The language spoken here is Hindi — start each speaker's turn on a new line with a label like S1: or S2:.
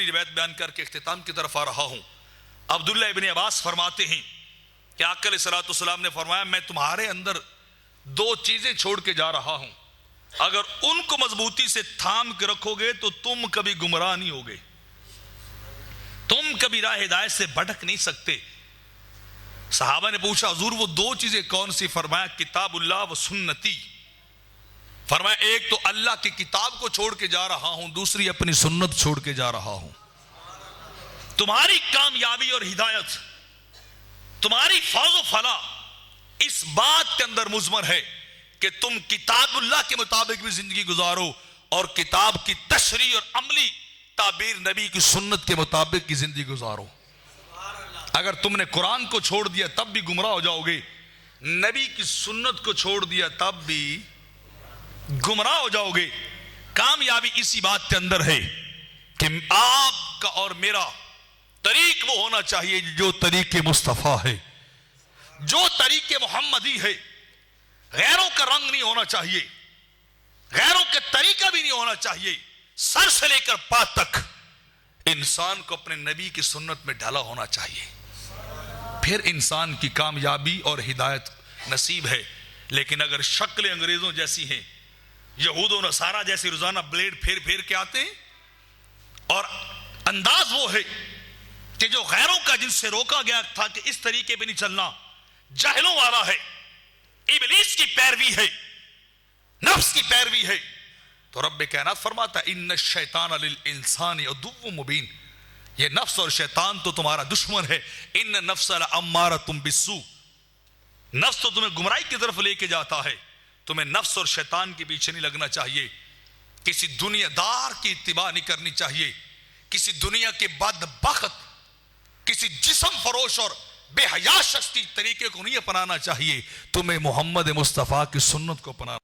S1: रिवायत बयान करके इख्तिताम की तरफ आ रहा हूं। अब्दुल्लाह इब्न अब्बास फरमाते हैं कि आका अलैहिस्सलातु वस्सलाम ने फरमाया, मैं तुम्हारे अंदर दो चीजें छोड़ के जा रहा हूं, अगर उनको मजबूती से थाम के रखोगे तो तुम कभी गुमराह नहीं होगे, तुम कभी राह हिदायत से भटक नहीं सकते। सहाबा ने पूछा, हुजूर वो दो चीजें कौन सी? फरमाया, किताबुल्लाह व सुन्नती। फरमाया, एक तो अल्लाह की किताब को छोड़ के जा रहा हूं, दूसरी अपनी सुन्नत छोड़ के जा रहा हूं। तुम्हारी कामयाबी और हिदायत, तुम्हारी फौज फला इस बात के अंदर मुज़मर है कि तुम किताबुल्लाह के मुताबिक भी जिंदगी गुजारो और किताब की तशरीह और अमली ताबीर नबी की सुन्नत के मुताबिक की जिंदगी गुजारो। अगर तुमने कुरान को छोड़ दिया तब भी गुमराह हो जाओगे, नबी की सुन्नत को छोड़ दिया तब भी गुमराह हो जाओगे। कामयाबी इसी बात के अंदर है कि आपका और मेरा तरीक वो होना चाहिए जो तरीके मुस्तफा है, जो तरीके मोहम्मदी है। गैरों का रंग नहीं होना चाहिए, गैरों का तरीका भी नहीं होना चाहिए। सर से लेकर पा तक इंसान को अपने नबी की सुन्नत में ढला होना चाहिए, फिर इंसान की कामयाबी और हिदायत नसीब है। लेकिन अगर शक्ल अंग्रेजों जैसी हैं, यहूद और नसारा जैसे रोजाना ब्लेड फेर फेर के आते हैं, और अंदाज वो है कि जो गैरों का जिनसे रोका गया था कि इस तरीके पे नहीं चलना, जाहिलों वाला है, इब्लीस की पैरवी है, नफ्स की पैरवी है, तो रब्बे कायनात फरमाता, इन्न शैतान लिल इंसानी अदुव्वुम मुबीन, ये नफ्स और शैतान तो तुम्हारा दुश्मन है। इन्न नफ्स लअम्मारतुम बिस्सू, नफ्स तो तुम्हें गुमराही की तरफ लेके जाता है। तुम्हें नफ्स और शैतान के पीछे नहीं लगना चाहिए, किसी दुनियादार की इत्तिबा नहीं करनी चाहिए, किसी दुनिया के बदबख्त, किसी जिस्म फरोश और बेहया शख्स की तरीके को नहीं अपनाना चाहिए। तुम्हें मोहम्मद मुस्तफा की सुन्नत को अपनाना